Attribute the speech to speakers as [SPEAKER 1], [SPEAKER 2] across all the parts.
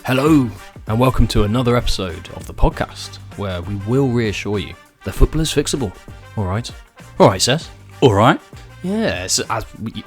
[SPEAKER 1] Hello, and welcome to another episode of the podcast, where we will reassure you that football is fixable. All right, Seth.
[SPEAKER 2] All right.
[SPEAKER 1] Yeah,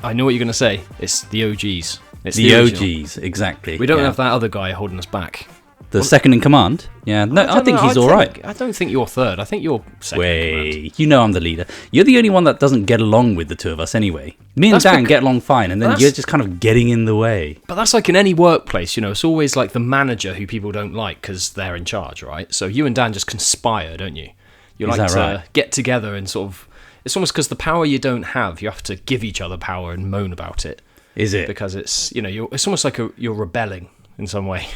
[SPEAKER 1] I know what you're going to say. It's the OGs. It's
[SPEAKER 2] the
[SPEAKER 1] original.
[SPEAKER 2] OGs, exactly.
[SPEAKER 1] We don't have that other guy holding us back.
[SPEAKER 2] The second in command? Yeah, no, I think he's all right.
[SPEAKER 1] I don't think you're third. I think you're second in command.
[SPEAKER 2] You know I'm the leader. You're the only one that doesn't get along with the two of us anyway. Me and Dan get along fine, and then you're just kind of getting in the way.
[SPEAKER 1] But that's like in any workplace, you know, it's always like the manager who people don't like because they're in charge, right? So you and Dan just conspire, don't you? You like to get together and sort of... It's almost because the power you don't have, you have to give each other power and moan about it.
[SPEAKER 2] Is it?
[SPEAKER 1] Because it's, you know, it's almost like you're rebelling in some way.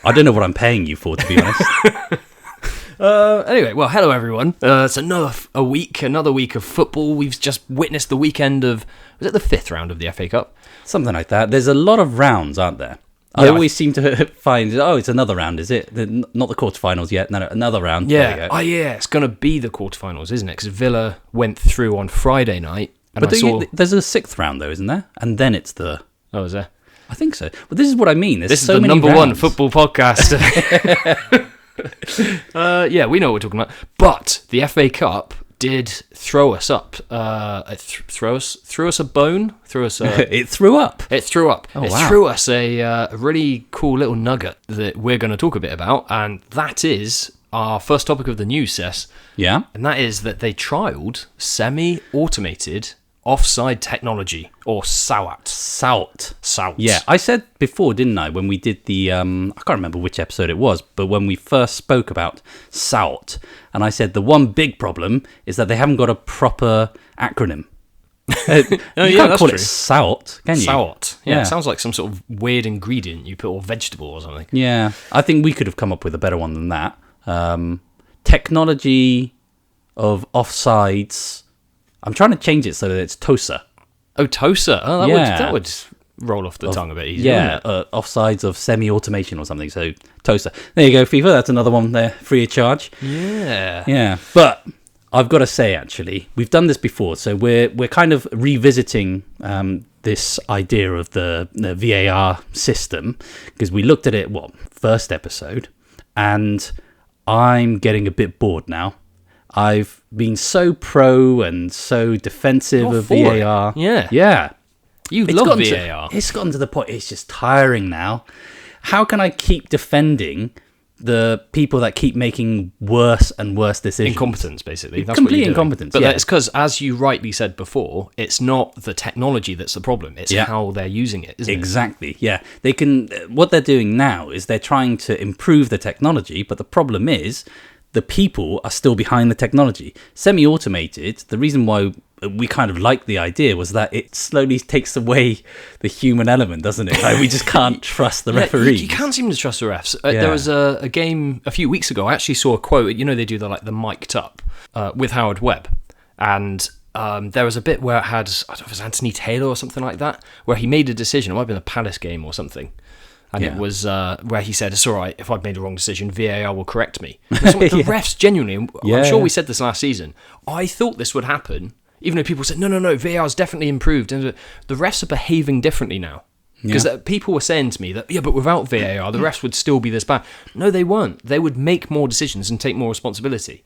[SPEAKER 2] I don't know what I'm paying you for, to be honest.
[SPEAKER 1] Anyway, well, hello everyone. It's another week of football. We've just witnessed the weekend of, was it the 5th round of the FA Cup?
[SPEAKER 2] Something like that. There's a lot of rounds, aren't there? I always seem to find, it's another round, is it? Not the quarterfinals yet. No, another round.
[SPEAKER 1] Yeah. Oh, yeah. It's going to be the quarterfinals, isn't it? Because Villa went through on Friday night. And
[SPEAKER 2] there's a 6th round, though, isn't there? And then it's the...
[SPEAKER 1] Oh, is there?
[SPEAKER 2] I think so. But this is what I mean.
[SPEAKER 1] This is the number one football podcast. Yeah, we know what we're talking about. But the FA Cup did throw us up. Threw us a bone.
[SPEAKER 2] It threw up.
[SPEAKER 1] It threw up.
[SPEAKER 2] Oh,
[SPEAKER 1] it
[SPEAKER 2] wow.
[SPEAKER 1] threw us a really cool little nugget that we're going to talk a bit about, and that is our first topic of the news, Cess.
[SPEAKER 2] Yeah.
[SPEAKER 1] And that is that they trialled semi-automated offside technology, or SAOT.
[SPEAKER 2] Yeah, I said before, didn't I, when we did the, I can't remember which episode it was, but when we first spoke about SAOT, and I said the one big problem is that they haven't got a proper acronym. You can't call it SAOT, can you?
[SPEAKER 1] SAOT. Yeah, it sounds like some sort of weird ingredient you put, or vegetable or something.
[SPEAKER 2] Yeah, I think we could have come up with a better one than that. Technology of offsides... I'm trying to change it so that it's TOSA.
[SPEAKER 1] Oh, TOSA. Oh, that would roll off the tongue a bit easier.
[SPEAKER 2] Yeah, offsides of semi-automation or something. So TOSA. There you go, FIFA. That's another one there, free of charge.
[SPEAKER 1] Yeah.
[SPEAKER 2] Yeah. But I've got to say, actually, we've done this before. So we're kind of revisiting this idea of the VAR system, because we looked at it, first episode, and I'm getting a bit bored now. I've been so pro and so defensive of VAR. Yeah. You love VAR. It's gotten to the point, it's just tiring now. How can I keep defending the people that keep making worse and worse decisions?
[SPEAKER 1] Incompetence, basically. That's
[SPEAKER 2] complete
[SPEAKER 1] what you're
[SPEAKER 2] incompetence.
[SPEAKER 1] But it's because, as you rightly said before, it's not the technology that's the problem. It's how they're using it, isn't it?
[SPEAKER 2] Exactly. Yeah. They can. What they're doing now is they're trying to improve the technology, but the problem is the people are still behind the technology. Semi-automated, the reason why we kind of like the idea was that it slowly takes away the human element, doesn't it? Like, we just can't trust the referees.
[SPEAKER 1] You can't seem to trust the refs. There was a game a few weeks ago. I actually saw a quote. You know, they do the mic'd up with Howard Webb, and there was a bit where it had, I don't know if it was Anthony Taylor or something like that, where he made a decision. It might have been a Palace game or something. And it was where he said, it's all right, if I've made a wrong decision, VAR will correct me. The refs genuinely, I'm sure we said this last season, I thought this would happen, even though people said, no, VAR's definitely improved. And the refs are behaving differently now. Because people were saying to me that, but without VAR, the refs would still be this bad. No, they weren't. They would make more decisions and take more responsibility.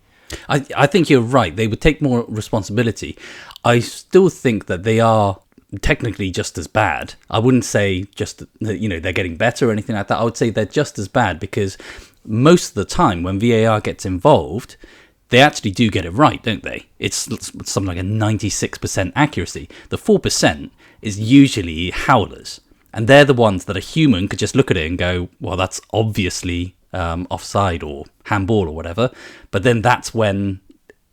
[SPEAKER 2] I think you're right. They would take more responsibility. I still think that they are technically just as bad. I wouldn't say just that, they're getting better or anything like that. I would say they're just as bad, because most of the time when VAR gets involved, they actually do get it right, don't they? It's something like a 96% accuracy. The 4% is usually howlers, and they're the ones that a human could just look at it and go, well, that's obviously offside or handball or whatever. But then that's when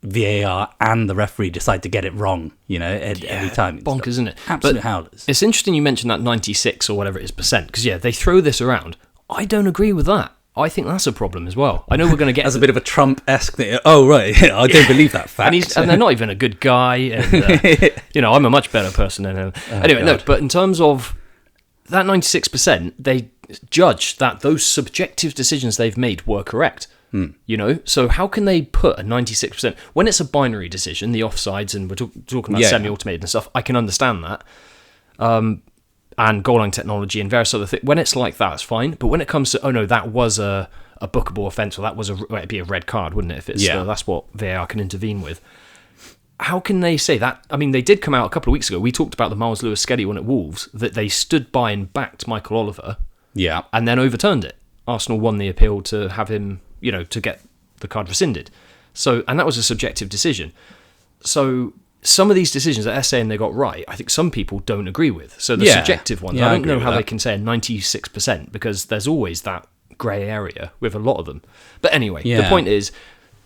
[SPEAKER 2] VAR and the referee decide to get it wrong, every time.
[SPEAKER 1] Bonkers, isn't it?
[SPEAKER 2] Absolute howlers.
[SPEAKER 1] It's interesting you mentioned that 96 or whatever it is %, because they throw this around. I don't agree with that. I think that's a problem as well. I know we're going to get...
[SPEAKER 2] That's a bit of a Trump-esque thing. Oh, right. I don't believe that fact.
[SPEAKER 1] and they're not even a good guy. And, I'm a much better person than him. Anyway, God. No, but in terms of that 96%, they judge that those subjective decisions they've made were correct. So how can they put a 96%... When it's a binary decision, the offsides, and we're talking about semi-automated and stuff, I can understand that. and goal line technology and various other things. When it's like that, it's fine. But when it comes to, oh no, that was a bookable offence, or that was it'd be a red card, wouldn't it? If it's that's what VAR can intervene with. How can they say that? I mean, they did come out a couple of weeks ago. We talked about the Miles Lewis-Skelly one at Wolves, that they stood by and backed Michael Oliver, and then overturned it. Arsenal won the appeal to have him, to get the card rescinded. So, and that was a subjective decision. So some of these decisions that they're saying they got right, I think some people don't agree with. So the subjective ones, I don't know how they can say 96%, because there's always that grey area with a lot of them. But anyway, the point is,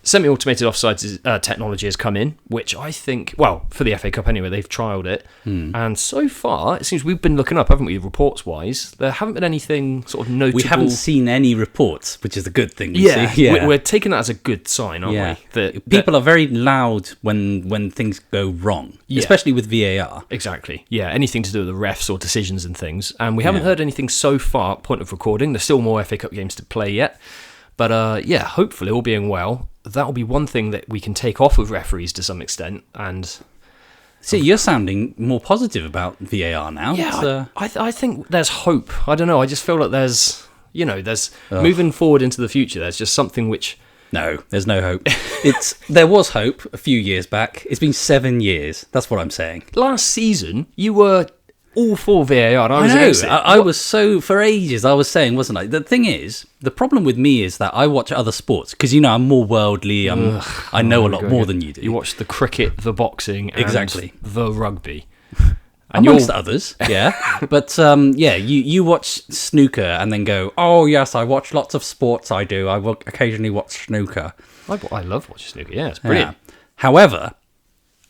[SPEAKER 1] semi-automated offside technology has come in, which I think, well, for the FA Cup anyway, they've trialled it. And so far, it seems we've been looking up, haven't we, reports-wise? There haven't been anything sort of notable.
[SPEAKER 2] We haven't seen any reports, which is a good thing.
[SPEAKER 1] We're taking that as a good sign, aren't we?
[SPEAKER 2] People are very loud when things go wrong, especially with VAR.
[SPEAKER 1] Exactly. Yeah, anything to do with the refs or decisions and things. And we haven't heard anything so far, point of recording. There's still more FA Cup games to play yet. But hopefully, all being well, that'll be one thing that we can take off of referees to some extent. And
[SPEAKER 2] see, you're sounding more positive about VAR now.
[SPEAKER 1] Yeah, I think there's hope. I don't know. I just feel like there's moving forward into the future. There's just something which.
[SPEAKER 2] No, there's no hope. There was hope a few years back. It's been 7 years. That's what I'm saying.
[SPEAKER 1] Last season, you were all for VAR, and I was against it.
[SPEAKER 2] I was so, for ages, I was saying, wasn't I? The thing is, the problem with me is that I watch other sports, because, I'm more worldly, I know a lot more than you do.
[SPEAKER 1] You watch the cricket, the boxing, and the rugby.
[SPEAKER 2] And amongst others, But, you watch snooker and then go, oh, yes, I watch lots of sports, I do. I will occasionally watch snooker.
[SPEAKER 1] I love watching snooker, it's brilliant.
[SPEAKER 2] Yeah. However,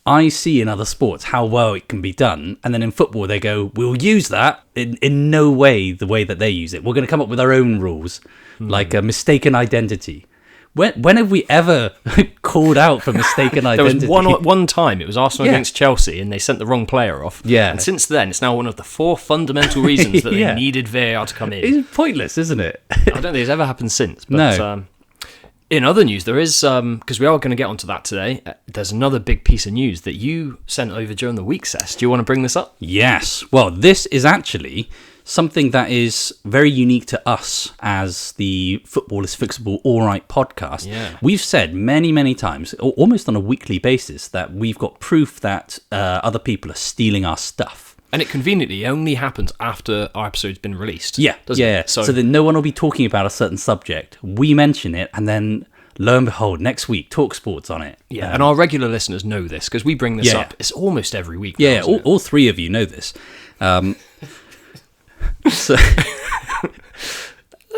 [SPEAKER 2] I see in other sports how well it can be done, and then in football they go, we'll use that in no way the way that they use it. We're going to come up with our own rules, like a mistaken identity. When have we ever called out for mistaken identity?
[SPEAKER 1] There was one time, it was Arsenal against Chelsea, and they sent the wrong player off.
[SPEAKER 2] Yeah.
[SPEAKER 1] And since then, it's now one of the 4 fundamental reasons that they needed VAR to come in.
[SPEAKER 2] It's pointless, isn't it?
[SPEAKER 1] I don't think it's ever happened since. But,
[SPEAKER 2] no.
[SPEAKER 1] In other news, there is, because we are going to get onto that today, there's another big piece of news that you sent over during the week, Sess. Do you want to bring this up?
[SPEAKER 2] Yes. Well, this is actually something that is very unique to us as the Football is Fixable All Right podcast.
[SPEAKER 1] Yeah.
[SPEAKER 2] We've said many, many times, almost on a weekly basis, that we've got proof that other people are stealing our stuff.
[SPEAKER 1] And it conveniently only happens after our episode's been released.
[SPEAKER 2] Yeah,
[SPEAKER 1] it?
[SPEAKER 2] So that no one will be talking about a certain subject. We mention it, and then lo and behold, next week, Talk Sports on it.
[SPEAKER 1] Yeah, and our regular listeners know this, because we bring this up. It's almost every week.
[SPEAKER 2] Yeah, all 3 of you know this. So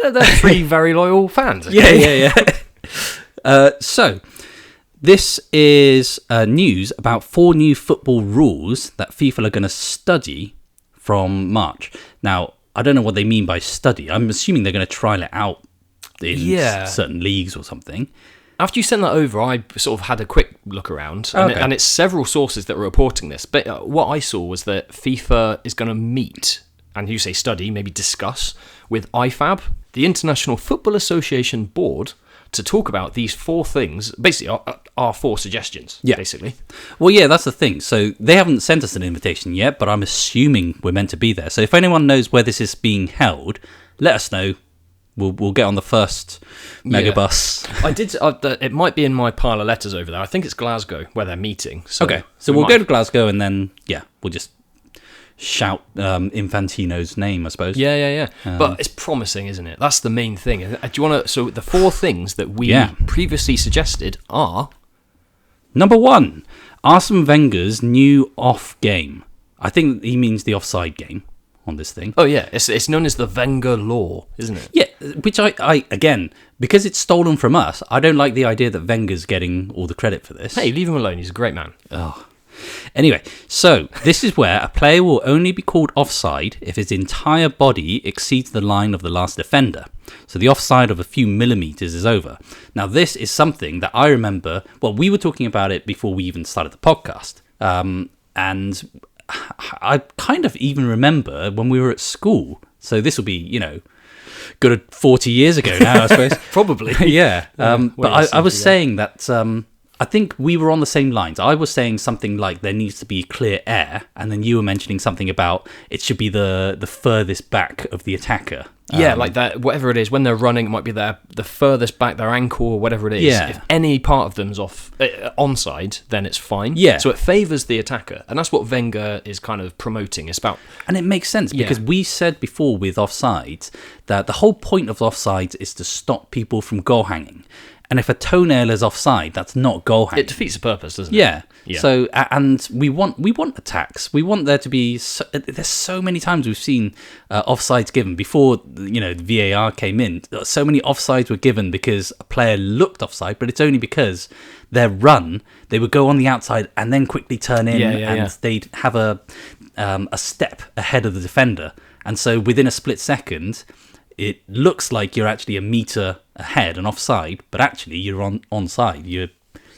[SPEAKER 1] they're 3 very loyal fans.
[SPEAKER 2] Okay? Yeah. So this is news about 4 new football rules that FIFA are going to study from March. Now, I don't know what they mean by study. I'm assuming they're going to trial it out in certain leagues or something.
[SPEAKER 1] After you sent that over, I sort of had a quick look around, and it's several sources that were reporting this. But what I saw was that FIFA is going to meet, and you say study, maybe discuss, with IFAB, the International Football Association Board, to talk about these 4 things, basically our 4 suggestions, basically.
[SPEAKER 2] Well, yeah, that's the thing. So they haven't sent us an invitation yet, but I'm assuming we're meant to be there. So if anyone knows where this is being held, let us know. We'll get on the first megabus.
[SPEAKER 1] I did. It might be in my pile of letters over there. I think it's Glasgow where they're meeting. So
[SPEAKER 2] okay, so we'll go to Glasgow, and then we'll just shout Infantino's name, I suppose.
[SPEAKER 1] Yeah. But it's promising, isn't it? That's the main thing. Do you want to? So the 4 things that we previously suggested are:
[SPEAKER 2] number 1, Arsene Wenger's new off game. I think he means the offside game on this thing.
[SPEAKER 1] Oh yeah, it's known as the Wenger law, isn't it?
[SPEAKER 2] Yeah, which I again, because it's stolen from us, I don't like the idea that Wenger's getting all the credit for this.
[SPEAKER 1] Hey, leave him alone. He's a great man.
[SPEAKER 2] Oh. Anyway, so this is where a player will only be called offside if his entire body exceeds the line of the last defender. So the offside of a few millimeters is over. Now, this is something that I remember, well, we were talking about it before we even started the podcast. And I kind of even remember when we were at school. So this will be, good at 40 years ago now, I suppose.
[SPEAKER 1] Probably.
[SPEAKER 2] Yeah. But I was saying that I think we were on the same lines. I was saying something like there needs to be clear air, and then you were mentioning something about it should be the furthest back of the attacker.
[SPEAKER 1] Yeah, like that, whatever it is, when they're running, it might be the furthest back, their ankle or whatever it is.
[SPEAKER 2] Yeah.
[SPEAKER 1] If any part of them's onside, then it's fine.
[SPEAKER 2] Yeah.
[SPEAKER 1] So it favours the attacker. And that's what Wenger is kind of promoting. It's about...
[SPEAKER 2] And it makes sense because we said before with offsides that the whole point of offsides is to stop people from goal hanging. And if a toenail is offside, that's not goal hanging.
[SPEAKER 1] It defeats the purpose, doesn't it?
[SPEAKER 2] Yeah.
[SPEAKER 1] Yeah.
[SPEAKER 2] So, and we want attacks. We want there to be. There's so many times we've seen offsides given before. The VAR came in. So many offsides were given because a player looked offside, but it's only because their run they would go on the outside and then quickly turn in, and they'd have a step ahead of the defender, and so within a split second, it looks like you're actually a meter ahead and offside, but actually you're onside.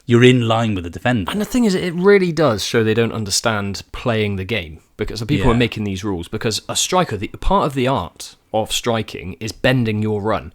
[SPEAKER 2] You're in line with the defender.
[SPEAKER 1] And the thing is, it really does show they don't understand playing the game, because the people who are making these rules, because a striker, part of the art of striking is bending your run.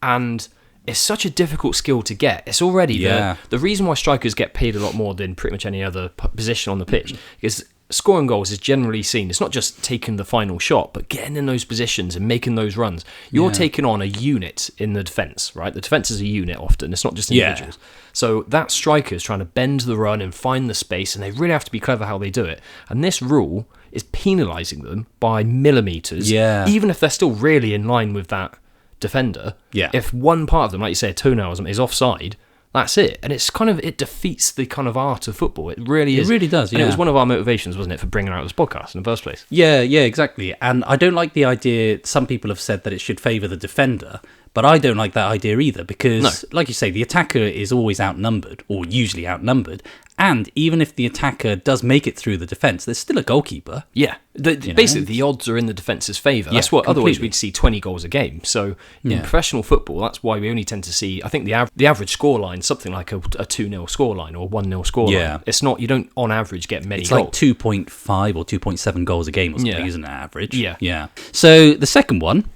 [SPEAKER 1] And it's such a difficult skill to get. It's already the reason why strikers get paid a lot more than pretty much any other position on the pitch is scoring goals is generally seen. It's not just taking the final shot, but getting in those positions and making those runs. You're taking on a unit in the defence, right? The defence is a unit often. It's not just individuals. So that striker is trying to bend the run and find the space, and they really have to be clever how they do it. And this rule is penalising them by millimetres, even if they're still really in line with that defender. If one part of them, like you say, a toenail or something, is offside, that's it. And it's it defeats the kind of art of football. It really is.
[SPEAKER 2] It really does,
[SPEAKER 1] And it was one of our motivations, wasn't it, for bringing out this podcast in the first place?
[SPEAKER 2] Yeah, exactly. And I don't like the idea, some people have said that it should favour the defender, but I don't like that idea either because, like you say, the attacker is always outnumbered, or usually outnumbered, and even if the attacker does make it through the defence, there's still a goalkeeper.
[SPEAKER 1] Yeah, basically the odds are in the defence's favour. That's what
[SPEAKER 2] completely.
[SPEAKER 1] Otherwise we'd see 20 goals a game. So in professional football, that's why we only tend to see, I think the average scoreline, something like a 2-0 scoreline or 1-0 scoreline. It's not, you don't on average get many goals.
[SPEAKER 2] It's like 2.5 or 2.7 goals a game or something, isn't it, average?
[SPEAKER 1] Yeah.
[SPEAKER 2] So the second one,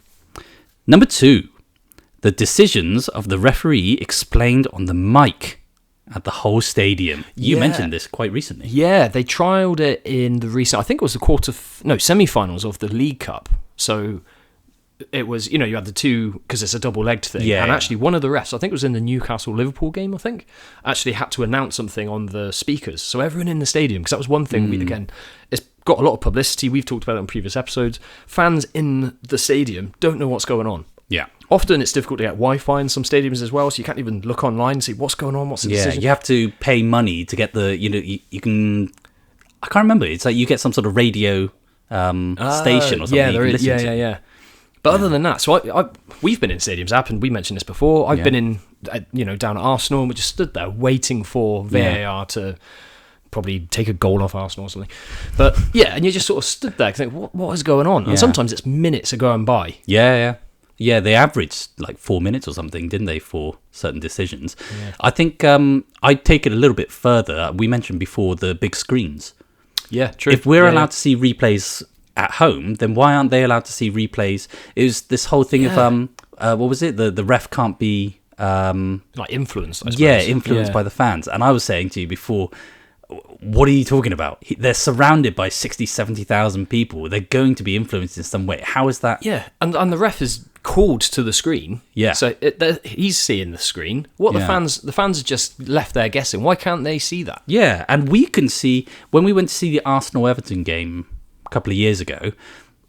[SPEAKER 2] number 2, the decisions of the referee explained on the mic at the whole stadium. You mentioned this quite recently.
[SPEAKER 1] Yeah, they trialled it in the recent, I think it was the semi-finals of the League Cup. So it was, you had the two, because it's a double-legged thing.
[SPEAKER 2] Yeah,
[SPEAKER 1] and actually one of the refs, I think it was in the Newcastle-Liverpool game, actually had to announce something on the speakers. So everyone in the stadium, because that was one thing, again, it's got a lot of publicity. We've talked about it on previous episodes. Fans in the stadium don't know what's going on.
[SPEAKER 2] Yeah.
[SPEAKER 1] Often it's difficult to get Wi-Fi in some stadiums as well, so you can't even look online and see what's going on, what's the decision.
[SPEAKER 2] You have to pay money to get you can... I can't remember. It's like you get some sort of radio station or something.
[SPEAKER 1] Yeah, there is. Yeah. But other than that, so we've been in stadiums, and we mentioned this before. I've been in, down at Arsenal, and we just stood there waiting for VAR to probably take a goal off Arsenal or something. But and you just sort of stood there thinking, what is going on? And sometimes it's minutes are going by.
[SPEAKER 2] Yeah, they averaged like 4 minutes or something, didn't they, for certain decisions? Yeah. I think I'd take it a little bit further. We mentioned before the big screens.
[SPEAKER 1] Yeah, true.
[SPEAKER 2] If we're allowed to see replays at home, then why aren't they allowed to see replays? It was this whole thing of, what was it? The ref can't be...
[SPEAKER 1] like influenced, I suppose.
[SPEAKER 2] Yeah, influenced by the fans. And I was saying to you before, what are you talking about? They're surrounded by 60, 70,000 people. They're going to be influenced in some way. How is that?
[SPEAKER 1] Yeah, and the ref is called to the screen.
[SPEAKER 2] Yeah.
[SPEAKER 1] So he's seeing the screen. The fans are just left there guessing. Why can't they see that?
[SPEAKER 2] Yeah, and we can see, when we went to see the Arsenal-Everton game a couple of years ago,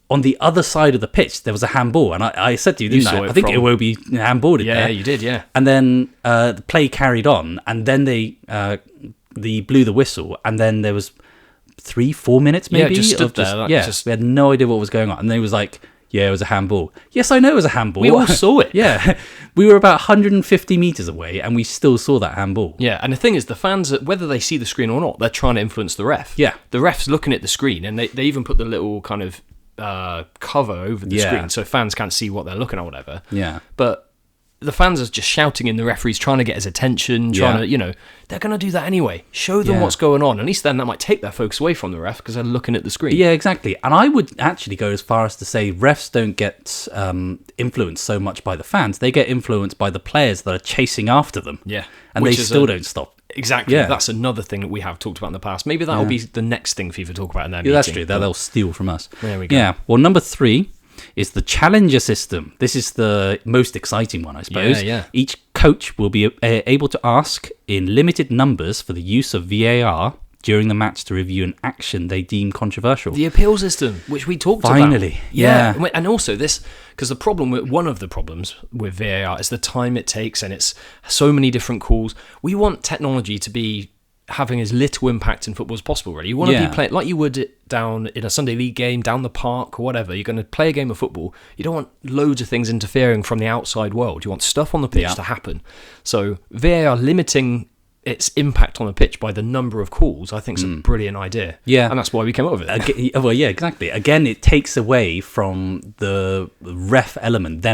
[SPEAKER 2] on the other side of the pitch, there was a handball. And I said to you, didn't I? I think Iwobi handballed it there.
[SPEAKER 1] Yeah, you did, yeah.
[SPEAKER 2] And then the play carried on, and then they blew the whistle, and then there was 3-4 minutes maybe.
[SPEAKER 1] Yeah, just stood there.
[SPEAKER 2] We had no idea what was going on. And then it was like, it was a handball. Yes, I know it was a handball.
[SPEAKER 1] We all saw it.
[SPEAKER 2] Yeah. We were about 150 metres away, and we still saw that handball.
[SPEAKER 1] Yeah, and the thing is, the fans, whether they see the screen or not, they're trying to influence the ref.
[SPEAKER 2] Yeah.
[SPEAKER 1] The ref's looking at the screen, and they even put the little kind of cover over the screen so fans can't see what they're looking at or whatever.
[SPEAKER 2] Yeah.
[SPEAKER 1] But the fans are just shouting in the referees, trying to get his attention, trying to, they're going to do that anyway. Show them what's going on. At least then that might take their focus away from the ref because they're looking at the screen.
[SPEAKER 2] Yeah, exactly. And I would actually go as far as to say refs don't get influenced so much by the fans. They get influenced by the players that are chasing after them.
[SPEAKER 1] Yeah.
[SPEAKER 2] And they still don't stop.
[SPEAKER 1] Exactly.
[SPEAKER 2] Yeah.
[SPEAKER 1] That's another thing that we have talked about in the past. Maybe that'll be the next thing FIFA talk about in their meeting.
[SPEAKER 2] That's true. They'll steal from us.
[SPEAKER 1] There we go.
[SPEAKER 2] Yeah. Well, number 3 is the Challenger system. This is the most exciting one, I suppose.
[SPEAKER 1] Yeah.
[SPEAKER 2] Each coach will be able to ask in limited numbers for the use of VAR during the match to review an action they deem controversial.
[SPEAKER 1] The appeal system, which we talked about.
[SPEAKER 2] Finally, yeah.
[SPEAKER 1] And also this, because one of the problems with VAR is the time it takes, and it's so many different calls. We want technology to be having as little impact in football as possible, really. You want to be playing like you would down in a Sunday league game, down the park or whatever. You're going to play a game of football. You don't want loads of things interfering from the outside world. You want stuff on the pitch to happen. So VAR limiting its impact on the pitch by the number of calls, I think, is a brilliant idea.
[SPEAKER 2] Yeah.
[SPEAKER 1] And that's why we came up with it.
[SPEAKER 2] Well, yeah, exactly. Again, it takes away from the ref element.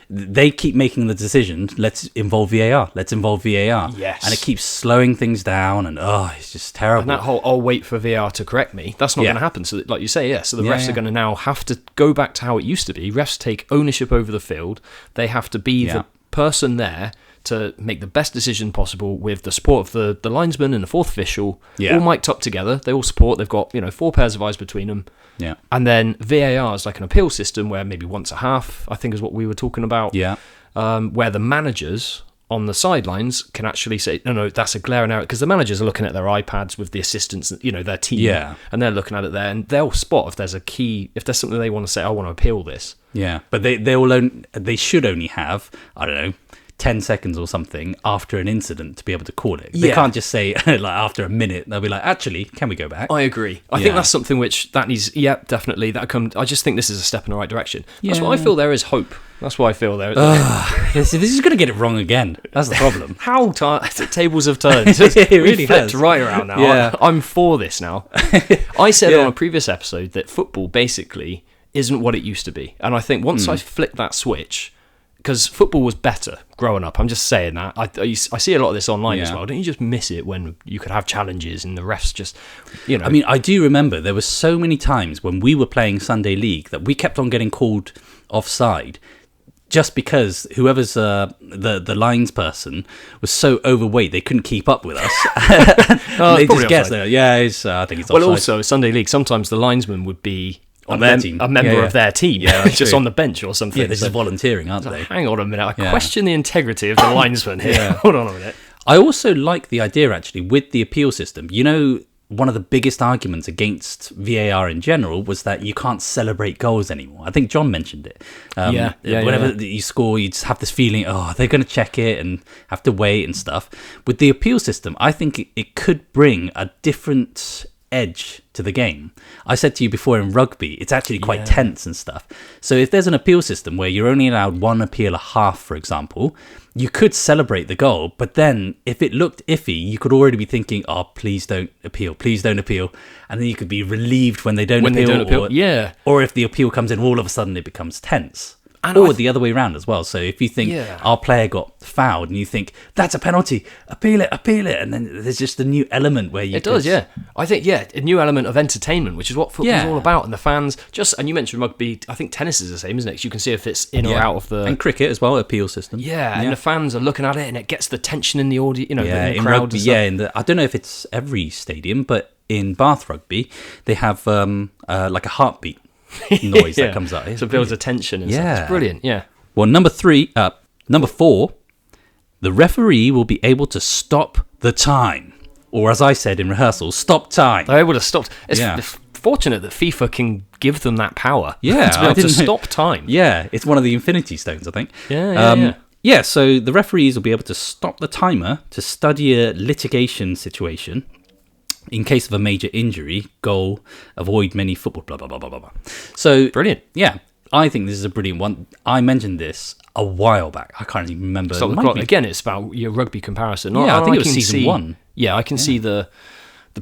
[SPEAKER 2] They keep making the decision, let's involve VAR.
[SPEAKER 1] Yes.
[SPEAKER 2] And it keeps slowing things down, and it's just terrible.
[SPEAKER 1] And that whole, I'll wait for VAR to correct me, that's not going to happen. So, like you say, so the refs are going to now have to go back to how it used to be. Refs take ownership over the field. They have to be the person there to make the best decision possible with the support of the linesman and the fourth official, all mic'd up together. They all support. They've got 4 pairs of eyes between them.
[SPEAKER 2] Yeah.
[SPEAKER 1] And then VAR is like an appeal system where maybe once a half, I think is what we were talking about.
[SPEAKER 2] Yeah.
[SPEAKER 1] Where the managers on the sidelines can actually say, no, that's a glaring error, because the managers are looking at their iPads with the assistants, their team, and they're looking at it there, and they'll spot if there's if there's something they want to say, I want to appeal this.
[SPEAKER 2] Yeah, but they should only have, I don't know, 10 seconds or something after an incident to be able to call it. They can't just say, like, after a minute, they'll be like, actually, can we go back?
[SPEAKER 1] I agree. I think that's something which that needs, definitely. I just think this is a step in the right direction. That's why I feel there is hope. That's why I feel there is.
[SPEAKER 2] This is going to get it wrong again. That's the problem.
[SPEAKER 1] How tables have turned.
[SPEAKER 2] It really
[SPEAKER 1] flipped
[SPEAKER 2] has.
[SPEAKER 1] right around now.
[SPEAKER 2] Yeah.
[SPEAKER 1] I'm for this now. I said on a previous episode that football basically isn't what it used to be. And I think once I flicked that switch, because football was better growing up. I'm just saying that. I see a lot of this online as well. Don't you just miss it when you could have challenges and the refs just, I
[SPEAKER 2] mean, I do remember there were so many times when we were playing Sunday League that we kept on getting called offside just because whoever's the lines person was so overweight they couldn't keep up with us. They just guessed there. Yeah, I think it's offside.
[SPEAKER 1] Well, also, Sunday League, sometimes the linesman would be
[SPEAKER 2] on their team.
[SPEAKER 1] A member of their team, just on the bench or something.
[SPEAKER 2] Yeah, this is volunteering, aren't they?
[SPEAKER 1] Hang on a minute, I question the integrity of the linesman here. Hold on a minute.
[SPEAKER 2] I also like the idea, actually, with the appeal system. One of the biggest arguments against VAR in general was that you can't celebrate goals anymore. I think John mentioned it. Whenever you score, you just have this feeling, they're going to check it and have to wait and stuff. With the appeal system, I think it could bring a different edge to the game. I said to you before, in rugby, it's actually quite tense and stuff. So if there's an appeal system where you're only allowed one appeal a half, for example, you could celebrate the goal, but then if it looked iffy, you could already be thinking, please don't appeal, and then you could be relieved when they don't appeal. Or if the appeal comes in, all of a sudden it becomes tense. Or the other way around as well. So if you think our player got fouled and you think, that's a penalty, appeal it. And then there's just a new element where you
[SPEAKER 1] It does, yeah. I think, a new element of entertainment, which is what football's all about. And the fans, and you mentioned rugby, I think tennis is the same, isn't it? 'Cause you can see if it's in or out of the...
[SPEAKER 2] And cricket as well, appeal system.
[SPEAKER 1] And the fans are looking at it and it gets the tension in the audience, in the
[SPEAKER 2] in
[SPEAKER 1] crowd.
[SPEAKER 2] Rugby, I don't know if it's every stadium, but in Bath Rugby, they have like a heartbeat noise that comes out.
[SPEAKER 1] So it builds attention and stuff. It's brilliant,
[SPEAKER 2] Well, number 4, the referee will be able to stop the time. Or as I said in rehearsal, stop time.
[SPEAKER 1] They're able to stop. It's fortunate that FIFA can give them that power. to be able to stop time.
[SPEAKER 2] Yeah, it's one of the Infinity Stones, I think. So the referees will be able to stop the timer to study a litigation situation. In case of a major injury, goal, avoid many football, blah, blah, blah, blah, blah. So,
[SPEAKER 1] brilliant.
[SPEAKER 2] Yeah, I think this is a brilliant one. I mentioned this a while back. I can't even remember.
[SPEAKER 1] Stop the clock. Again, it's about your rugby comparison.
[SPEAKER 2] I think it was season 1.
[SPEAKER 1] Yeah, I can see the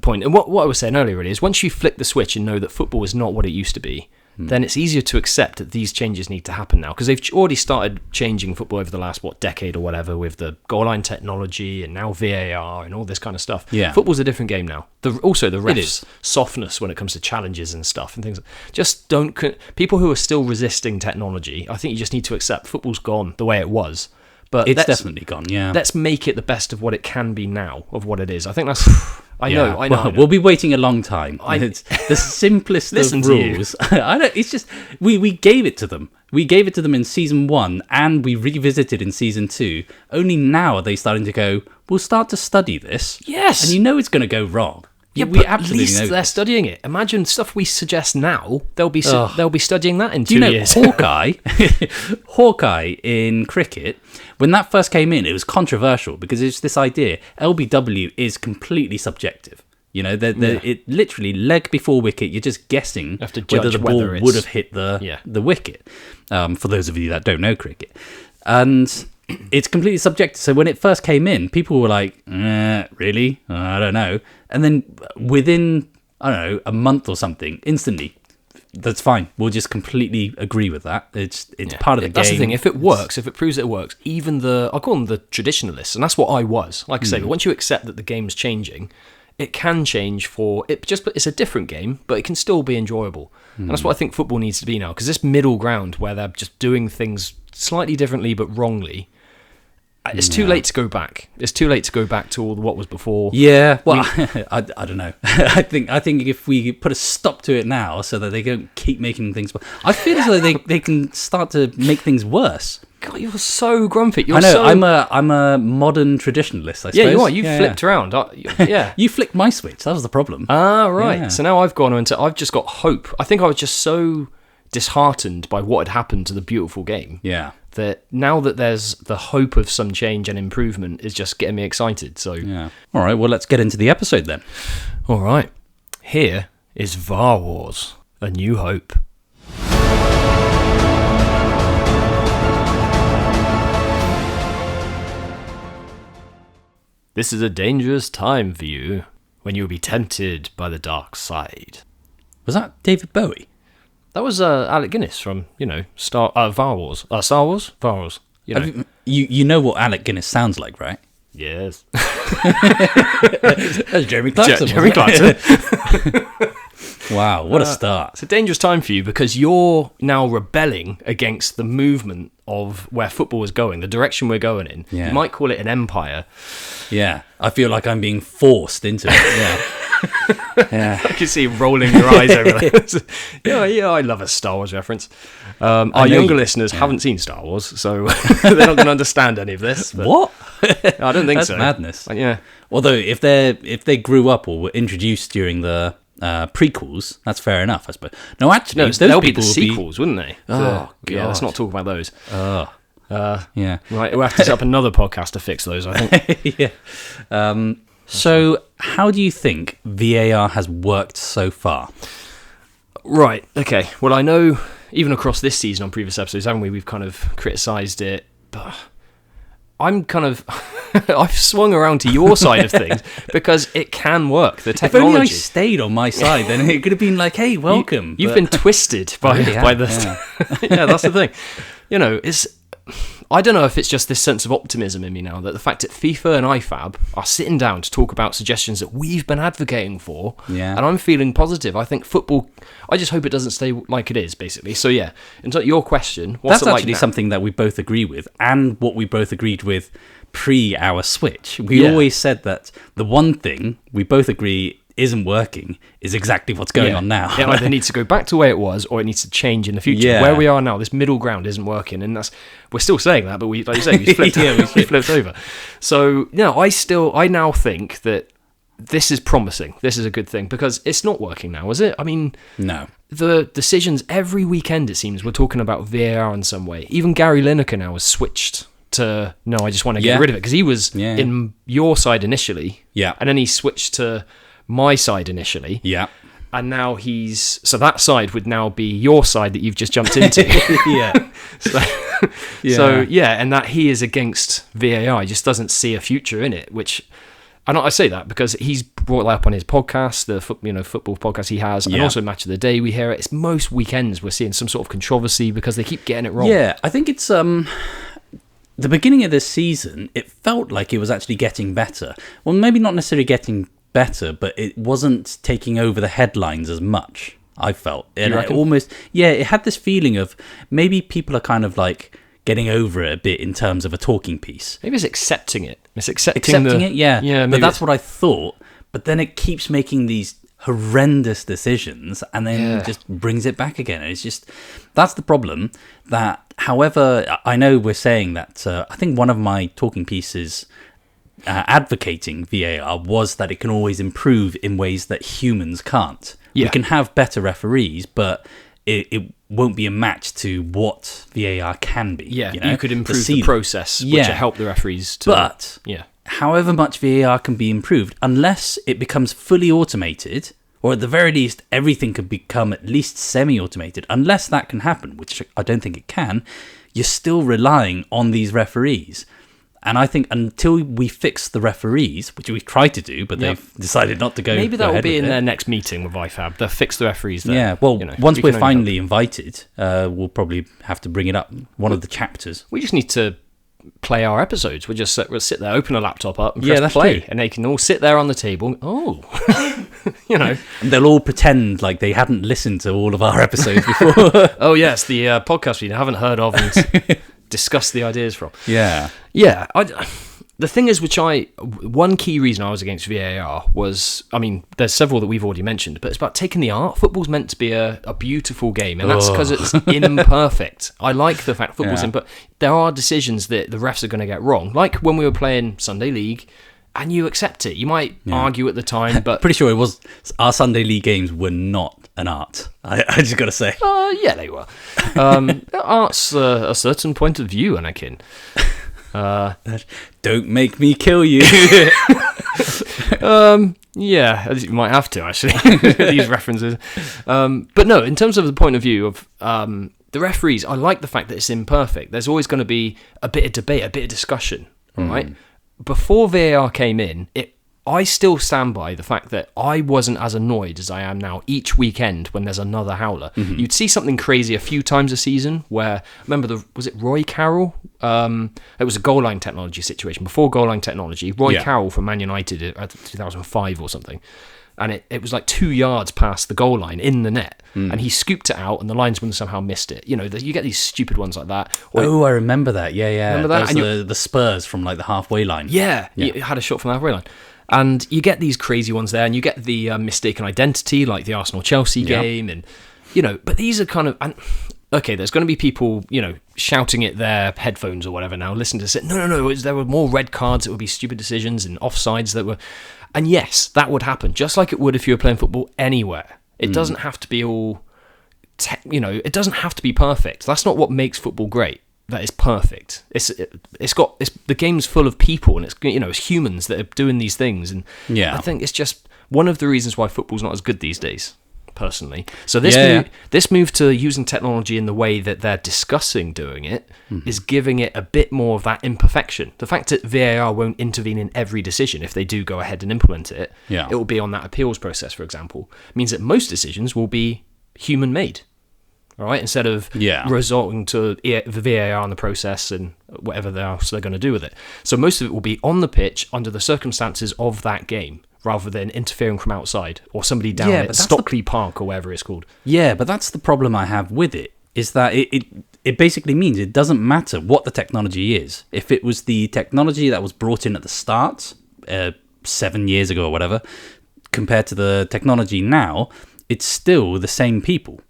[SPEAKER 1] point. And what I was saying earlier really is once you flick the switch and know that football is not what it used to be, then it's easier to accept that these changes need to happen now, because they've already started changing football over the last decade or whatever, with the goal line technology and now VAR and all this kind of stuff. Football's a different game now. Also the refs' softness when it comes to challenges and stuff and things. Just people who are still resisting technology, I think you just need to accept football's gone the way it was, But
[SPEAKER 2] It's definitely gone, yeah.
[SPEAKER 1] Let's make it the best of what it can be now, of what it is. I think that's... I know.
[SPEAKER 2] Well, we'll be waiting a long time. It's the simplest of rules. I know. It's just we gave it to them. We gave it to them in season 1, and we revisited in season 2. Only now are they starting to go, we'll start to study this.
[SPEAKER 1] Yes.
[SPEAKER 2] And you know it's going to know.
[SPEAKER 1] Yeah,
[SPEAKER 2] we
[SPEAKER 1] but
[SPEAKER 2] absolutely
[SPEAKER 1] at least
[SPEAKER 2] know
[SPEAKER 1] they're
[SPEAKER 2] this.
[SPEAKER 1] studying it. Imagine stuff we suggest now. They'll be studying that in 2 years.
[SPEAKER 2] Hawkeye in cricket, when that first came in, it was controversial because it's this idea LBW is completely subjective. You know, it literally leg before wicket. You're just guessing whether the ball would have hit the wicket. For those of you that don't know cricket, and it's completely subjective. So when it first came in, people were like, "Really? I don't know." And then within a month or something, instantly, that's fine. We'll just completely agree with that. It's part of the game.
[SPEAKER 1] That's the thing. If it works, if it proves that it works, even I'll call them the traditionalists, and that's what I was. Like I say, but once you accept that the game's changing, it can change it's a different game, but it can still be enjoyable. And that's what I think football needs to be now, because this middle ground where they're just doing things slightly differently but wrongly, it's too late to go back. It's too late to go back to what was before.
[SPEAKER 2] Yeah, well, I don't know. I think if we put a stop to it now, so that they don't keep making things, I feel as though they can start to make things worse.
[SPEAKER 1] God, you're so grumpy.
[SPEAKER 2] I know. I'm a modern traditionalist, I suppose.
[SPEAKER 1] Yeah, you are. You flipped around. Yeah.
[SPEAKER 2] You flicked my switch. That was the problem.
[SPEAKER 1] Ah, right.
[SPEAKER 2] Yeah.
[SPEAKER 1] So now I've just got hope. I think I was just so disheartened by what had happened to the beautiful game.
[SPEAKER 2] Yeah.
[SPEAKER 1] That now that there's the hope of some change and improvement is just getting me excited. So
[SPEAKER 2] yeah. All right. Well, let's get into the episode then.
[SPEAKER 1] All right. Here is VAR Wars: A New Hope. This is a dangerous time for you, when you will be tempted by the dark side.
[SPEAKER 2] Was that David Bowie?
[SPEAKER 1] That was Alec Guinness from, VAR Wars. Star Wars? VAR Wars.
[SPEAKER 2] You know what Alec Guinness sounds like, right?
[SPEAKER 1] Yes.
[SPEAKER 2] That's Jeremy Clarkson.
[SPEAKER 1] Jeremy Clarkson.
[SPEAKER 2] Wow, what a start.
[SPEAKER 1] It's a dangerous time for you because you're now rebelling against the movement of where football is going, the direction we're going in.
[SPEAKER 2] Yeah.
[SPEAKER 1] You might call it an empire.
[SPEAKER 2] Yeah, I feel like I'm being forced into it. Yeah.
[SPEAKER 1] Yeah. I can see you rolling your eyes over there. Yeah, I love a Star Wars reference. Our younger listeners haven't seen Star Wars, so they're not going to understand any of this.
[SPEAKER 2] What?
[SPEAKER 1] I don't think
[SPEAKER 2] That's
[SPEAKER 1] so.
[SPEAKER 2] Madness.
[SPEAKER 1] Yeah.
[SPEAKER 2] Although if they grew up or were introduced during the prequels, that's fair enough, I suppose. No, actually,
[SPEAKER 1] No, they'll be the sequels, wouldn't they?
[SPEAKER 2] Oh,
[SPEAKER 1] yeah. Let's
[SPEAKER 2] God.
[SPEAKER 1] not talk about those.
[SPEAKER 2] Yeah.
[SPEAKER 1] Right, we'll have to set up another podcast to fix those, I think.
[SPEAKER 2] Yeah. So, how do you think VAR has worked so far?
[SPEAKER 1] Right, okay. Well, I know even across this season on previous episodes, haven't we? We've kind of criticised it, but I'm kind of... I've swung around to your side of things because it can work. The technology.
[SPEAKER 2] If only I stayed on my side, then it could have been like, "Hey, welcome."
[SPEAKER 1] You've been twisted by this. Yeah, that's the thing. I don't know if it's just this sense of optimism in me now that the fact that FIFA and IFAB are sitting down to talk about suggestions that we've been advocating for, and I'm feeling positive. I think football, I just hope it doesn't stay like it is, basically. So yeah, into your question, what's
[SPEAKER 2] that's
[SPEAKER 1] it like
[SPEAKER 2] actually
[SPEAKER 1] now?
[SPEAKER 2] something that we both agree with, and what we both agreed with pre our switch. We always said that the one thing we both agree isn't working is exactly what's going on now.
[SPEAKER 1] It either needs to go back to the way it was, or it needs to change in the future.
[SPEAKER 2] Yeah.
[SPEAKER 1] Where we are now, this middle ground isn't working, and we're still saying that, but we, like you say, we flipped, we flipped over. So I now think that this is promising. This is a good thing because it's not working now, is it? I mean,
[SPEAKER 2] No.
[SPEAKER 1] The decisions every weekend, it seems, we're talking about VAR in some way. Even Gary Lineker now has switched to no, I just want to get rid of it because he was in your side initially, and then he switched to my side initially, and now so that side would now be your side that you've just jumped into. So and that he is against VAR. He just doesn't see a future in it, which I say that because he's brought that up on his podcast, the football podcast he has, and also Match of the Day. We hear it. It's most weekends we're seeing some sort of controversy because they keep getting it wrong.
[SPEAKER 2] Yeah, I think it's the beginning of this season. It felt like it was actually getting better. Well, maybe not necessarily getting better, but it wasn't taking over the headlines as much, I felt. And it almost, it had this feeling of maybe people are kind of like getting over it a bit in terms of a talking piece.
[SPEAKER 1] Maybe it's accepting it. It's accepting
[SPEAKER 2] it, yeah.
[SPEAKER 1] Yeah,
[SPEAKER 2] but that's what I thought. But then it keeps making these horrendous decisions and then just brings it back again. And it's just, that's the problem. That, however, I know we're saying that, I think one of my talking pieces advocating VAR was that it can always improve in ways that humans can't. We can have better referees, but it won't be a match to what VAR can be.
[SPEAKER 1] Yeah,
[SPEAKER 2] you know?
[SPEAKER 1] You could improve the process, which will help the referees to...
[SPEAKER 2] But however much VAR can be improved, unless it becomes fully automated, or at the very least, everything could become at least semi-automated, unless that can happen, which I don't think it can, you're still relying on these referees. And I think until we fix the referees, which we've tried to do, but they've decided not to go.
[SPEAKER 1] Maybe that will be in
[SPEAKER 2] their
[SPEAKER 1] their next meeting with IFAB. They'll fix the referees there.
[SPEAKER 2] Yeah, well, once we're finally invited, we'll probably have to bring it up, one of the chapters.
[SPEAKER 1] We just need to play our episodes. We'll sit there, open a laptop up and press play. True. And they can all sit there on the table. Oh, And
[SPEAKER 2] they'll all pretend like they hadn't listened to all of our episodes before.
[SPEAKER 1] Oh, yes, the podcast we haven't heard of and... discuss the ideas from.
[SPEAKER 2] Yeah.
[SPEAKER 1] The thing is, one key reason I was against VAR was, I mean, there's several that we've already mentioned, but it's about taking the art. Football's meant to be a beautiful game, and that's because it's imperfect. I like the fact football's but there are decisions that the refs are going to get wrong. Like when we were playing Sunday League, and you accept it. You might argue at the time, but...
[SPEAKER 2] Pretty sure it was... Our Sunday League games were not an art. I just got to say.
[SPEAKER 1] Yeah, they were. Art's a certain point of view, Anakin.
[SPEAKER 2] Don't make me kill you.
[SPEAKER 1] Yeah, you might have to, actually, these references. But no, in terms of the point of view of... the referees, I like the fact that it's imperfect. There's always going to be a bit of debate, a bit of discussion, right? Before VAR came in, I still stand by the fact that I wasn't as annoyed as I am now each weekend when there's another howler. You'd see something crazy a few times a season where, remember, was it Roy Carroll? It was a goal line technology situation. Before goal line technology, Roy Carroll from Man United at 2005 or something. And it was like 2 yards past the goal line in the net. And he scooped it out and the linesman somehow missed it. You know, you get these stupid ones like that.
[SPEAKER 2] I remember that. Yeah.
[SPEAKER 1] Remember that?
[SPEAKER 2] And the Spurs from like the halfway line.
[SPEAKER 1] Yeah, you had a shot from the halfway line. And you get these crazy ones there, and you get the mistaken identity, like the Arsenal-Chelsea game. And, but these are kind of... Okay, there's going to be people, shouting at their headphones or whatever now, listen to this. No, there were more red cards, it would be stupid decisions and offsides that were... And yes, that would happen, just like it would if you were playing football anywhere. It doesn't have to be all... it doesn't have to be perfect. That's not what makes football great. That is perfect. The game's full of people, and it's humans that are doing these things. And I think it's just one of the reasons why football's not as good these days, personally. So this move to using technology in the way that they're discussing doing it is giving it a bit more of that imperfection. The fact that VAR won't intervene in every decision, if they do go ahead and implement it, it will be on that appeals process, for example, means that most decisions will be human-made. All right, instead of resorting to the VAR in the process and whatever else they're going to do with it. So most of it will be on the pitch under the circumstances of that game, rather than interfering from outside or somebody down at Stockley Park or whatever it's called. Yeah,
[SPEAKER 2] but that's the problem I have with it, is that it basically means it doesn't matter what the technology is. If it was the technology that was brought in at the start, 7 years ago or whatever, compared to the technology now, it's still the same people.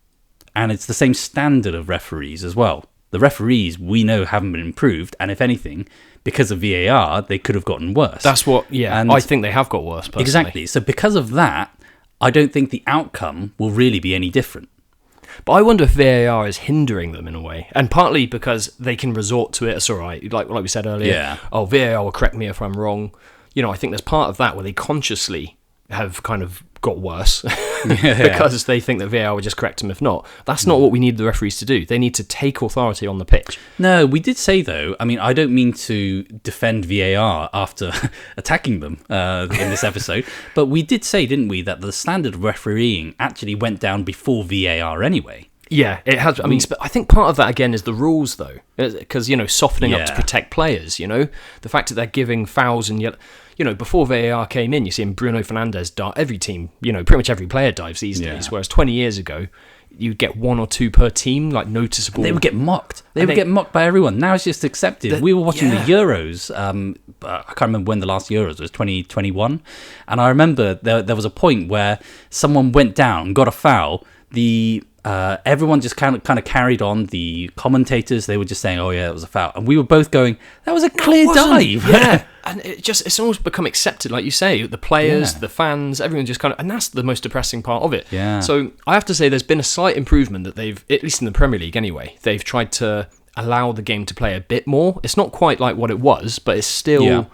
[SPEAKER 2] And it's the same standard of referees as well. The referees, we know, haven't been improved. And if anything, because of VAR, they could have gotten worse.
[SPEAKER 1] That's what, and I think they have got worse, personally.
[SPEAKER 2] Exactly. So because of that, I don't think the outcome will really be any different.
[SPEAKER 1] But I wonder if VAR is hindering them in a way. And partly because they can resort to it. It's all right. Like we said earlier.
[SPEAKER 2] Yeah.
[SPEAKER 1] Oh, VAR will correct me if I'm wrong. I think there's part of that where they consciously have kind of got worse because they think that VAR would just correct them if not. That's not what we need the referees to do. They need to take authority on the pitch.
[SPEAKER 2] No, we did say, though, I mean, I don't mean to defend VAR after attacking them in this episode, but we did say, didn't we, that the standard of refereeing actually went down before VAR anyway.
[SPEAKER 1] Yeah, it has. I mean, I think part of that, again, is the rules, though, because, softening up to protect players, the fact that they're giving fouls and yet... before VAR came in, you see Bruno Fernandes dive. Every team, pretty much every player dives these days. Whereas 20 years ago, you get 1 or 2 per team, like noticeable.
[SPEAKER 2] And they would get mocked. They would get mocked by everyone. Now it's just accepted. We were watching the Euros. I can't remember when the last Euros was, 2021. And I remember there was a point where someone went down, got a foul. Everyone just kind of carried on. The commentators, they were just saying, "Oh yeah, it was a foul," and we were both going, "That was a clear dive."
[SPEAKER 1] Yeah, and it's almost become accepted, like you say. The players, the fans, everyone just kind of, and that's the most depressing part of it.
[SPEAKER 2] Yeah.
[SPEAKER 1] So I have to say, there's been a slight improvement that they've, at least in the Premier League anyway, they've tried to allow the game to play a bit more. It's not quite like what it was, but it's still.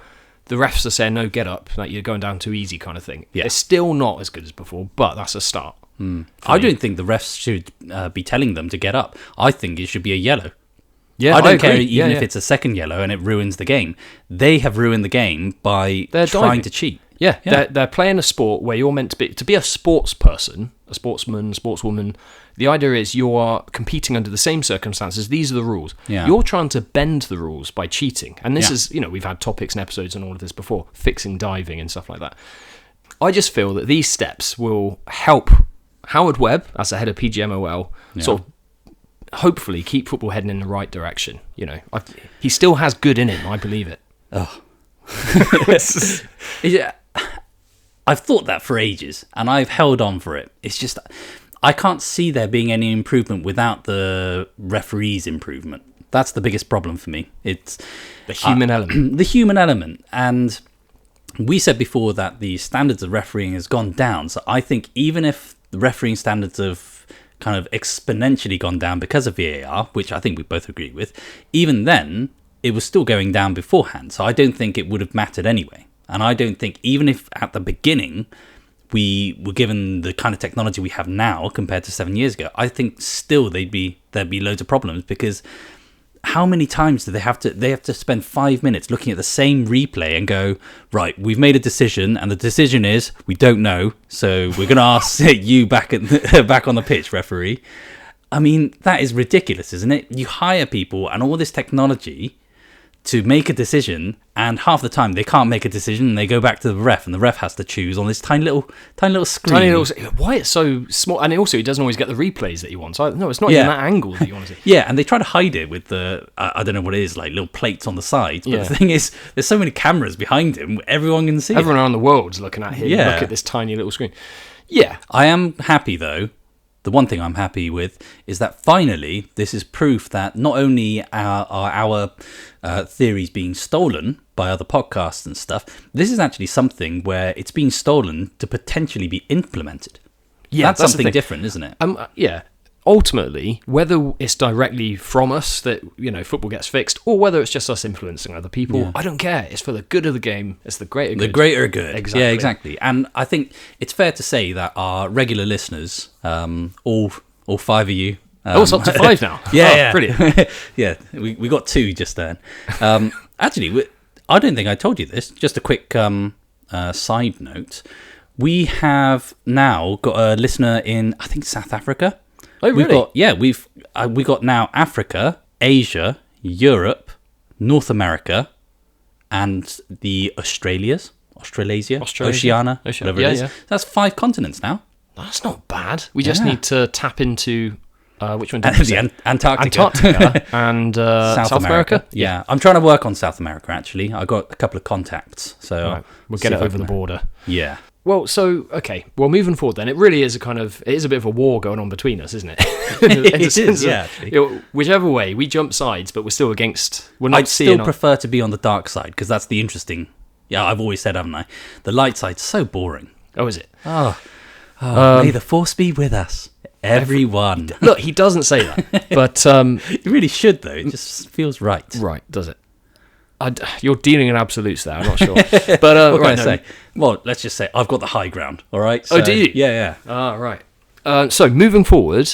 [SPEAKER 1] The refs are saying, "No, get up, like you're going down too easy," kind of thing. Yeah. It's still not as good as before, but that's a start.
[SPEAKER 2] I don't think the refs should be telling them to get up. I think it should be a yellow.
[SPEAKER 1] Yeah,
[SPEAKER 2] I don't care even if it's a second yellow and it ruins the game. They have ruined the game by trying to cheat.
[SPEAKER 1] Yeah. They're playing a sport where you're meant to be a sports person, a sportsman, sportswoman. The idea is you are competing under the same circumstances. These are the rules.
[SPEAKER 2] Yeah.
[SPEAKER 1] You're trying to bend the rules by cheating. And this is, we've had topics and episodes on all of this before, fixing diving and stuff like that. I just feel that these steps will help Howard Webb, as the head of PGMOL, sort of hopefully keep football heading in the right direction. He still has good in him. I believe it.
[SPEAKER 2] Oh, I've thought that for ages, and I've held on for it. It's just I can't see there being any improvement without the referees' improvement. That's the biggest problem for me. It's
[SPEAKER 1] the human element.
[SPEAKER 2] The human element, and we said before that the standards of refereeing has gone down. So I think even if the refereeing standards have kind of exponentially gone down because of VAR, which I think we both agree with, even then, it was still going down beforehand. So I don't think it would have mattered anyway. And I don't think, even if at the beginning we were given the kind of technology we have now compared to 7 years ago, I think still there'd be loads of problems, because how many times do they have to spend 5 minutes looking at the same replay and go, right, we've made a decision, and the decision is we don't know, so we're going to ask you back on the pitch, referee. I mean, that is ridiculous, isn't it? You hire people and all this technology to make a decision, and half the time they can't make a decision, and they go back to the ref, and the ref has to choose on this tiny little screen.
[SPEAKER 1] Why it's so small, and also he doesn't always get the replays that he wants. No, it's not even that angle that you want to see.
[SPEAKER 2] Yeah, and they try to hide it with the I don't know what it is, like little plates on the sides. But the thing is, there's so many cameras behind him, everyone can see.
[SPEAKER 1] Everyone around the world's looking at him. Yeah. Look at this tiny little screen. Yeah,
[SPEAKER 2] I am happy though. The one thing I'm happy with is that finally this is proof that not only are our theories being stolen by other podcasts and stuff, this is actually something where it's being stolen to potentially be implemented. Yeah, that's something different, isn't it?
[SPEAKER 1] Yeah. Ultimately, whether it's directly from us that football gets fixed, or whether it's just us influencing other people, I don't care. It's for the good of the game. It's the greater good.
[SPEAKER 2] The greater good.
[SPEAKER 1] Exactly.
[SPEAKER 2] Yeah, exactly. And I think it's fair to say that our regular listeners, all 5 of you.
[SPEAKER 1] It's up to 5 now.
[SPEAKER 2] Yeah,
[SPEAKER 1] brilliant.
[SPEAKER 2] Yeah, we got 2 just then. Actually, I don't think I told you this. Just a quick side note. We have now got a listener in, I think, South Africa.
[SPEAKER 1] Oh, really?
[SPEAKER 2] We got now Africa, Asia, Europe, North America, and the Australasia, Oceania, whatever it is. Yeah. That's 5 continents now.
[SPEAKER 1] That's not bad. We just need to tap into which one? Did you say?
[SPEAKER 2] Antarctica
[SPEAKER 1] and South America.
[SPEAKER 2] Yeah, I'm trying to work on South America. Actually, I got a couple of contacts, so
[SPEAKER 1] we'll get it over the border.
[SPEAKER 2] Yeah.
[SPEAKER 1] Well, moving forward then, it really is it is a bit of a war going on between us, isn't it?
[SPEAKER 2] It is, yeah.
[SPEAKER 1] Whichever way, we jump sides, but we're still against,
[SPEAKER 2] I'd still prefer to be on the dark side, because that's the interesting, I've always said, haven't I? The light side's so boring.
[SPEAKER 1] Oh, is it?
[SPEAKER 2] May the force be with us, everyone.
[SPEAKER 1] Look, he doesn't say that, but...
[SPEAKER 2] he really should, though. It just feels right.
[SPEAKER 1] Right, does it? You're dealing in absolutes there, I'm not sure. But
[SPEAKER 2] what can I say? Well, let's just say I've got the high ground, all right?
[SPEAKER 1] So, do you?
[SPEAKER 2] Yeah.
[SPEAKER 1] Right. So moving forward,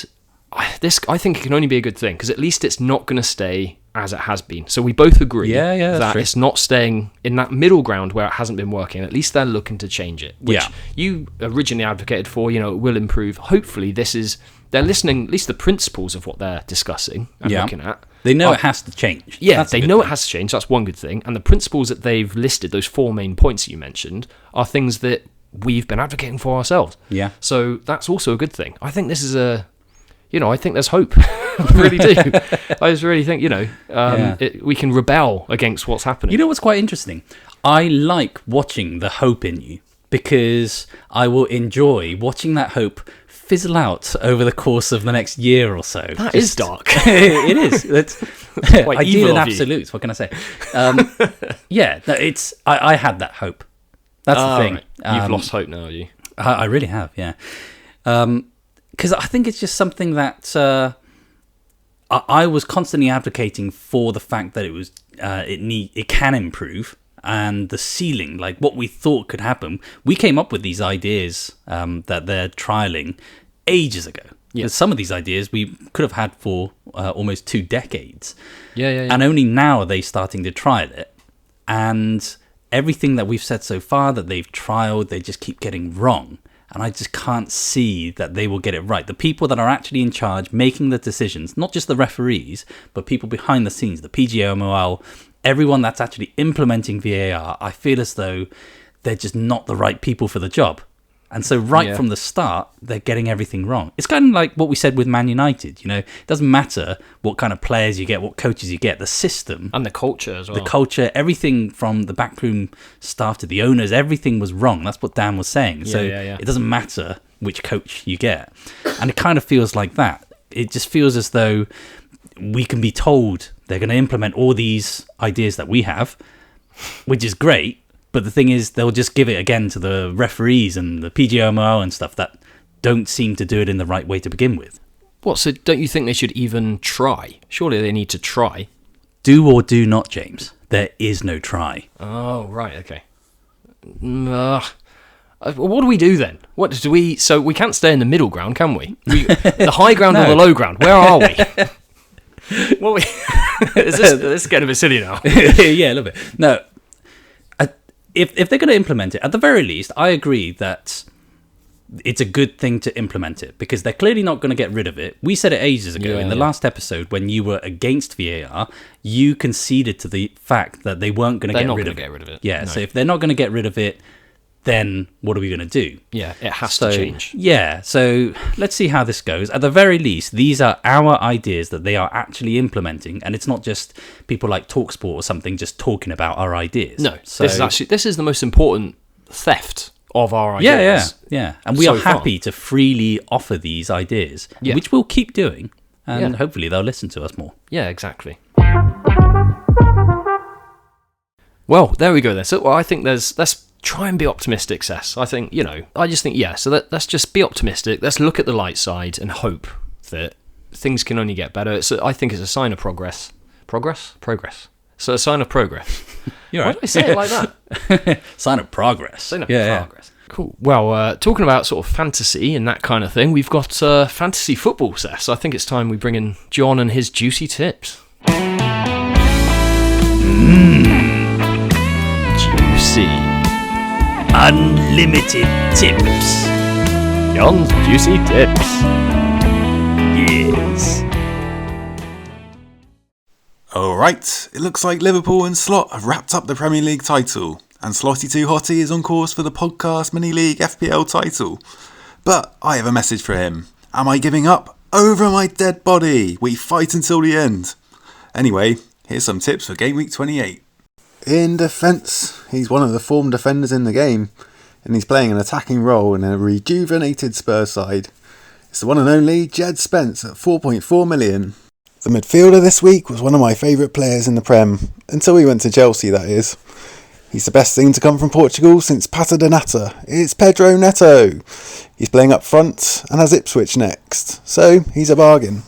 [SPEAKER 1] I think it can only be a good thing, because at least it's not going to stay as it has been. So we both agree that it's not staying in that middle ground where it hasn't been working. At least they're looking to change it, which you originally advocated for. It will improve. Hopefully they're listening, at least the principles of what they're discussing and looking at.
[SPEAKER 2] They know it has to change.
[SPEAKER 1] Yeah, they know it has to change. That's one good thing. And the principles that they've listed, those 4 main points that you mentioned, are things that we've been advocating for ourselves.
[SPEAKER 2] Yeah.
[SPEAKER 1] So that's also a good thing. I think this is I think there's hope. I really do. I just really think, we can rebel against what's happening.
[SPEAKER 2] You know what's quite interesting? I like watching the hope in you, because I will enjoy watching that hope fizzle out over the course of the next year or so.
[SPEAKER 1] That is dark.
[SPEAKER 2] It is. It's ideal and absolutes. What can I say? I had that hope. That's the thing.
[SPEAKER 1] Right. You've lost hope now, have you?
[SPEAKER 2] I really have, yeah. Because I think it's just something that I was constantly advocating for, the fact that it can improve, and the ceiling, like what we thought could happen. We came up with these ideas that they're trialing ages ago. Yeah. Some of these ideas we could have had for almost 2 decades.
[SPEAKER 1] Yeah.
[SPEAKER 2] And only now are they starting to trial it. And everything that we've said so far that they've trialed, they just keep getting wrong. And I just can't see that they will get it right. The people that are actually in charge, making the decisions, not just the referees, but people behind the scenes, the PGMOL, everyone that's actually implementing VAR, I feel as though they're just not the right people for the job. And so from the start, they're getting everything wrong. It's kind of like what we said with Man United. It doesn't matter what kind of players you get, what coaches you get, the system.
[SPEAKER 1] And the culture as well.
[SPEAKER 2] The culture, everything from the backroom staff to the owners, everything was wrong. That's what Dan was saying. So it doesn't matter which coach you get. And it kind of feels like that. It just feels as though we can be told they're going to implement all these ideas that we have, which is great. But the thing is, they'll just give it again to the referees and the PGMOL and stuff that don't seem to do it in the right way to begin with.
[SPEAKER 1] What, so don't you think they should even try? Surely they need to try.
[SPEAKER 2] Do or do not, James. There is no try.
[SPEAKER 1] Oh, right, okay. What do we do then? What do we? So we can't stay in the middle ground, can we? The high ground or the low ground? Where are we? Is this getting a bit silly now?
[SPEAKER 2] Yeah, a little bit. No. If they're going to implement it, at the very least, I agree that it's a good thing to implement it, because they're clearly not going to get rid of it. We said it ages ago in the last episode, when you were against VAR, you conceded to the fact that they weren't going to get rid of it. Yeah, no. So if they're not going to get rid of it, then what are we going to do?
[SPEAKER 1] Yeah, it has to change.
[SPEAKER 2] Yeah, so let's see how this goes. At the very least, these are our ideas that they are actually implementing, and it's not just people like TalkSport or something just talking about our ideas.
[SPEAKER 1] No, so, this is the most important theft of our ideas.
[SPEAKER 2] Yeah. And we are happy to freely offer these ideas, which we'll keep doing, and hopefully they'll listen to us more.
[SPEAKER 1] Yeah, exactly. Well, there we go then. So I think let's try and be optimistic, Sess. I think, I just think, so let's just be optimistic. Let's look at the light side and hope that things can only get better. I think it's a sign of progress. Progress? So a sign of progress.
[SPEAKER 2] You're right.
[SPEAKER 1] Why do I say it like that?
[SPEAKER 2] Sign of progress.
[SPEAKER 1] Sign of progress. Cool. Well, talking about sort of fantasy and that kind of thing, we've got fantasy football, Sess. I think it's time we bring in John and his juicy tips. Juicy.
[SPEAKER 2] Unlimited tips.
[SPEAKER 1] John's juicy tips.
[SPEAKER 2] Yes.
[SPEAKER 3] Alright, it looks like Liverpool and Slot have wrapped up the Premier League title, and Slotty2 Hottie is on course for the podcast mini league FPL title. But I have a message for him. Am I giving up? Over my dead body. We fight until the end. Anyway, here's some tips for game week 28. In defence, he's one of the form defenders in the game, and he's playing an attacking role in a rejuvenated Spurs side. It's the one and only Jed Spence at 4.4 million. The midfielder this week was one of my favourite players in the Prem, until he went to Chelsea, that is. He's the best thing to come from Portugal since Pata Donata. It's Pedro Neto. He's playing up front and has Ipswich next, so he's a bargain.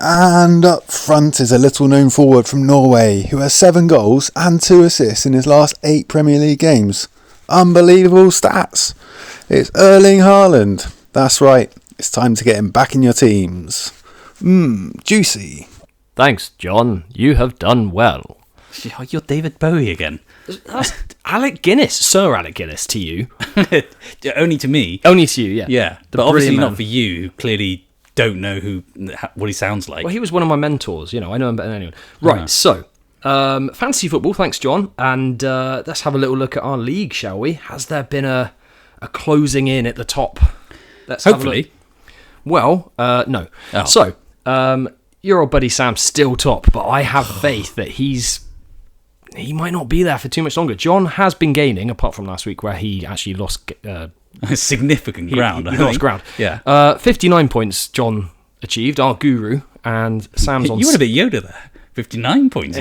[SPEAKER 3] And up front is a little known forward from Norway who has 7 goals and 2 assists in his last 8 Premier League games. Unbelievable stats. It's Erling Haaland. That's right, it's time to get him back in your teams. Juicy.
[SPEAKER 1] Thanks, John. You have done well.
[SPEAKER 2] You're David Bowie again.
[SPEAKER 1] That's Alec Guinness, Sir Alec Guinness to you.
[SPEAKER 2] Only to me.
[SPEAKER 1] Only to you, yeah.
[SPEAKER 2] Yeah, but obviously not for you, who clearly don't know what he sounds like.
[SPEAKER 1] Well, he was one of my mentors, I know him better than anyone. Right, so, fantasy football, thanks, John, and let's have a little look at our league, shall we? Has there been a closing in at the top?
[SPEAKER 2] Hopefully.
[SPEAKER 1] Well, no.
[SPEAKER 2] Oh.
[SPEAKER 1] So, your old buddy Sam's still top, but I have faith that he might not be there for too much longer. John has been gaining, apart from last week where he actually lost
[SPEAKER 2] significant ground.
[SPEAKER 1] He lost ground.
[SPEAKER 2] Yeah.
[SPEAKER 1] 59 points John achieved, our guru, and Sam's on...
[SPEAKER 2] You were a bit Yoda there. 59 points.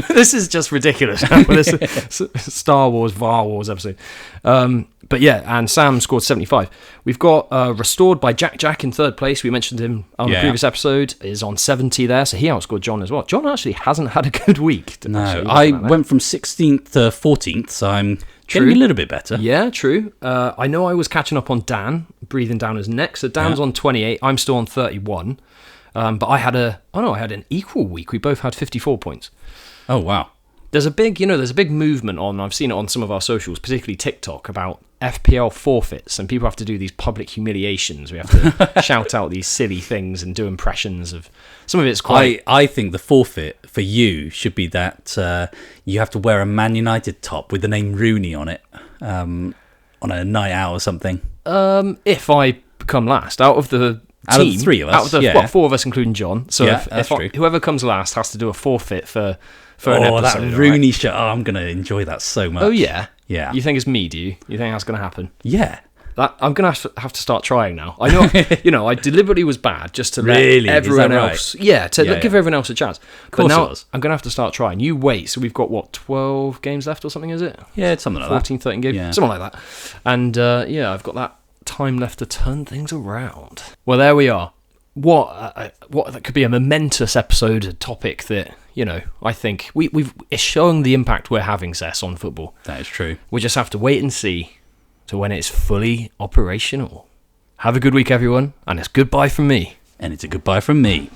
[SPEAKER 1] This is just ridiculous. This Star Wars, VAR Wars episode. But yeah, and Sam scored 75. We've got Restored by Jack in third place. We mentioned him on the previous episode. Is on 70 there, so he outscored John as well. John actually hasn't had a good week.
[SPEAKER 2] No, I went from 16th to 14th, so I'm getting a little bit better.
[SPEAKER 1] Yeah, true. I know I was catching up on Dan, breathing down his neck. So Dan's on 28. I'm still on 31. But I had an equal week. We both had 54 points.
[SPEAKER 2] Oh, wow.
[SPEAKER 1] There's a big movement on, I've seen it on some of our socials, particularly TikTok, about FPL forfeits, and people have to do these public humiliations. We have to shout out these silly things and do impressions of, some of it's quite...
[SPEAKER 2] I think the forfeit for you should be that you have to wear a Man United top with the name Rooney on it on a night out or something.
[SPEAKER 1] If I come last, out of the
[SPEAKER 2] three of us,
[SPEAKER 1] out of the four of us, including John. So if
[SPEAKER 2] true.
[SPEAKER 1] Whoever comes last has to do a forfeit for an episode.
[SPEAKER 2] That Rooney shirt! Oh, I'm gonna enjoy that so much.
[SPEAKER 1] Oh yeah.
[SPEAKER 2] You
[SPEAKER 1] think it's me? Do you? You think that's gonna happen?
[SPEAKER 2] Yeah.
[SPEAKER 1] I'm gonna have to start trying now. I know. I deliberately was bad just to let everyone else.
[SPEAKER 2] Right?
[SPEAKER 1] Yeah, give everyone else a chance. But now
[SPEAKER 2] it was.
[SPEAKER 1] I'm gonna have to start trying. You wait. So we've got 12 games left or something? Is it?
[SPEAKER 2] Yeah, it's something like
[SPEAKER 1] 14, 13 games,
[SPEAKER 2] Yeah.
[SPEAKER 1] something like that. And I've got that time left to turn things around. Well, there we are. What that could be a momentous episode, a topic that I think it's showing the impact we're having, Cess, on football.
[SPEAKER 2] That is true.
[SPEAKER 1] We just have to wait and see to when it's fully operational. Have a good week, everyone, and it's goodbye from me.
[SPEAKER 2] And it's a goodbye from me.